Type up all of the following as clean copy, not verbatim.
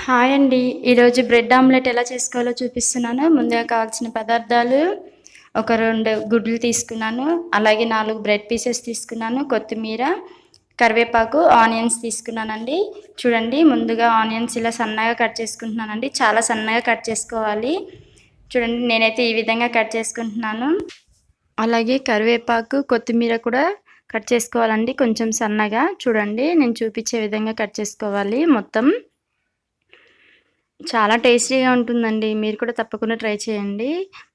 Hi అండి. ఈరోజు bread omelette ఎలా చేసుకోవాలో చూపిస్తున్నాను. ముందుగా కావాల్సిన పదార్థాలు ఒక 2 గుడ్లు తీసుకున్నాను. అలాగే 4 బ్రెడ్ పీసెస్ తీసుకున్నాను. కొత్తిమీర, కరివేపాకు, ఆనియన్స్ తీసుకున్నానండి. చూడండి, ముందుగా ఆనియన్స్ ఇలా సన్నగా కట్ చేసుకుంటున్నానండి. చాలా సన్నగా కట్ చేసుకోవాలి. చూడండి, నేనైతే ఈ విధంగా కట్ చేసుకుంటున్నాను. అలాగే కరివేపాకు, కొత్తిమీర కూడా కట్ చేసుకోవాలండి కొంచెం సన్నగా. చూడండి, నేను చూపించే విధంగా కట్ చేసుకోవాలి మొత్తం. చాలా టేస్టీగా ఉంటుందండి. మీరు కూడా తప్పకుండా ట్రై చేయండి.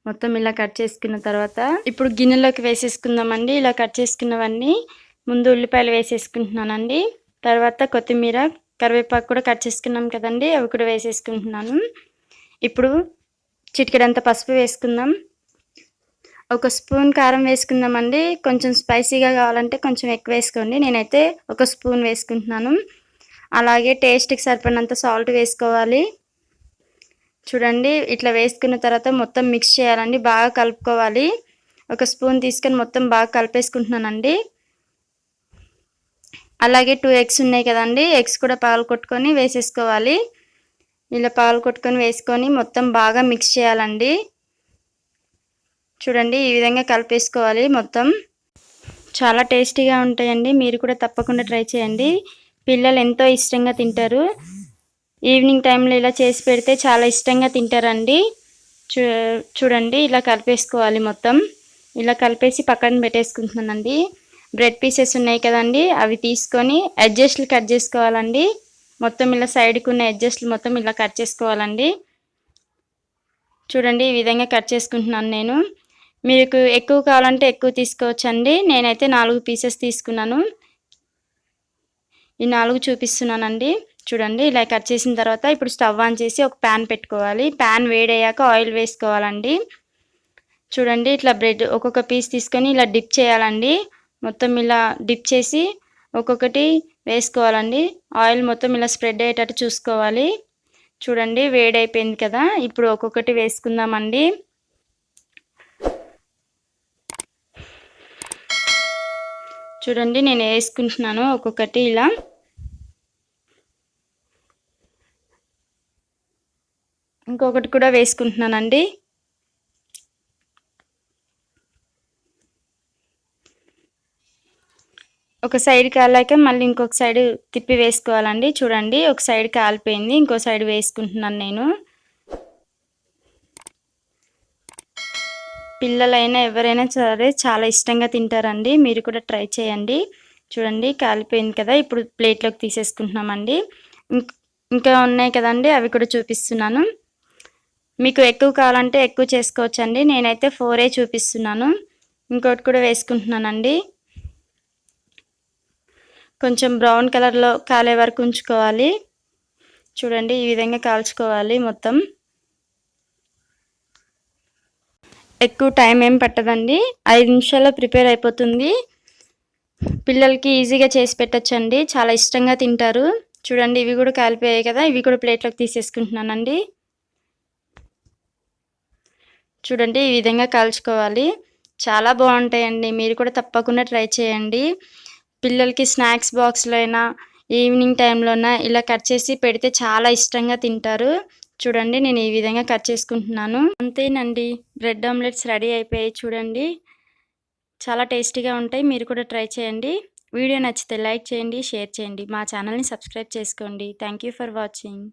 మొత్తం ఇలా కట్ చేసుకున్న తర్వాత ఇప్పుడు గిన్నెలోకి వేసేసుకుందామండి. ఇలా కట్ చేసుకున్నవన్నీ ముందు ఉల్లిపాయలు వేసేసుకుంటున్నానండి. తర్వాత కొత్తిమీర, కరివేపాకు కూడా కట్ చేసుకున్నాం కదండి, అవి కూడా వేసేసుకుంటున్నాను. ఇప్పుడు చిటికెడంత పసుపు వేసుకుందాం. ఒక స్పూన్ కారం వేసుకుందామండి. కొంచెం స్పైసీగా కావాలంటే కొంచెం ఎక్కువ వేసుకోండి. నేనైతే ఒక స్పూన్ వేసుకుంటున్నాను. అలాగే టేస్ట్కి సరిపడినంత సాల్ట్ వేసుకోవాలి. చూడండి, ఇట్లా వేసుకున్న తర్వాత మొత్తం మిక్స్ చేయాలండి. బాగా కలుపుకోవాలి. ఒక స్పూన్ తీసుకొని మొత్తం బాగా కలిపేసుకుంటున్నానండి. అలాగే 2 ఎగ్స్ ఉన్నాయి కదండి, ఎగ్స్ కూడా పగలగొట్టుకొని వేసేసుకోవాలి. ఇలా పగలగొట్టుకొని వేసుకొని మొత్తం బాగా మిక్స్ చేయాలండి. చూడండి, ఈ విధంగా కలిపేసుకోవాలి మొత్తం. చాలా టేస్టీగా ఉంటాయండి. మీరు కూడా తప్పకుండా ట్రై చేయండి. పిల్లలు ఎంతో ఇష్టంగా తింటారు. ఈవినింగ్ టైంలో ఇలా చేసి పెడితే చాలా ఇష్టంగా తింటారండి. చూడండి, ఇలా కలిపేసుకోవాలి మొత్తం. ఇలా కలిపేసి పక్కన పెట్టేసుకుంటున్నానండి. బ్రెడ్ పీసెస్ ఉన్నాయి కదండి, అవి తీసుకొని ఎడ్జస్ట్లు కట్ చేసుకోవాలండి. మొత్తం ఇలా సైడ్కి ఉన్న ఎడ్జస్ట్లు మొత్తం ఇలా కట్ చేసుకోవాలండి. చూడండి, ఈ విధంగా కట్ చేసుకుంటున్నాను నేను. మీకు ఎక్కువ కావాలంటే ఎక్కువ తీసుకోవచ్చండి. నేనైతే 4 పీసెస్ తీసుకున్నాను. ఈ 4 చూపిస్తున్నానండి. చూడండి, ఇలా కట్ చేసిన తర్వాత ఇప్పుడు స్టవ్ ఆన్ చేసి ఒక ప్యాన్ పెట్టుకోవాలి. ప్యాన్ వేడయ్యాక ఆయిల్ వేసుకోవాలండి. చూడండి, ఇట్లా బ్రెడ్ ఒక్కొక్క పీస్ తీసుకొని ఇలా డిప్ చేయాలండి. మొత్తం ఇలా డిప్ చేసి ఒక్కొక్కటి వేసుకోవాలండి. ఆయిల్ మొత్తం ఇలా స్ప్రెడ్ అయ్యేటట్టు చూసుకోవాలి. చూడండి, వేడైపోయింది కదా, ఇప్పుడు ఒక్కొక్కటి వేసుకుందామండి. చూడండి, నేను వేసుకుంటున్నాను ఒక్కొక్కటి ఇలా. ఇంకొకటి కూడా వేసుకుంటున్నానండి. ఒక సైడ్ కాలాక మళ్ళీ ఇంకొక సైడ్ తిప్పి వేసుకోవాలండి. చూడండి, ఒక సైడ్ కాలిపోయింది, ఇంకో సైడ్ వేసుకుంటున్నాను నేను. పిల్లలైనా ఎవరైనా సరే చాలా ఇష్టంగా తింటారండి. మీరు కూడా ట్రై చేయండి. చూడండి, కాలిపోయింది కదా, ఇప్పుడు ప్లేట్లోకి తీసేసుకుంటున్నామండి. ఇంకా ఉన్నాయి కదండి, అవి కూడా చూపిస్తున్నాను. మీకు ఎక్కువ కావాలంటే ఎక్కువ చేసుకోవచ్చండి. నేనైతే 4 చూపిస్తున్నాను. ఇంకోటి కూడా వేసుకుంటున్నానండి. కొంచెం బ్రౌన్ కలర్లో కాలే వరకు ఉంచుకోవాలి. చూడండి, ఈ విధంగా కాల్చుకోవాలి మొత్తం. ఎక్కువ టైం ఏం పట్టదండి, 5 నిమిషాల్లో ప్రిపేర్ అయిపోతుంది. పిల్లలకి ఈజీగా చేసి పెట్టచ్చండి, చాలా ఇష్టంగా తింటారు. చూడండి, ఇవి కూడా కాలిపోయాయి కదా, ఇవి కూడా ప్లేట్లోకి తీసేసుకుంటున్నానండి. చూడండి, ఈ విధంగా కాల్చుకోవాలి. చాలా బాగుంటాయండి. మీరు కూడా తప్పకుండా ట్రై చేయండి. పిల్లలకి స్నాక్స్ బాక్స్లో అయినా ఈవినింగ్ టైంలోనా ఇలా కట్ చేసి పెడితే చాలా ఇష్టంగా తింటారు. చూడండి, నేను ఈ విధంగా కట్ చేసుకుంటున్నాను. అంతేనండి, బ్రెడ్ ఆమ్లెట్స్ రెడీ అయిపోయాయి. చూడండి, చాలా టేస్టీగా ఉంటాయి. మీరు కూడా ట్రై చేయండి. వీడియో నచ్చితే లైక్ చేయండి, షేర్ చేయండి. మా ఛానల్ని సబ్స్క్రైబ్ చేసుకోండి. Thank you for watching.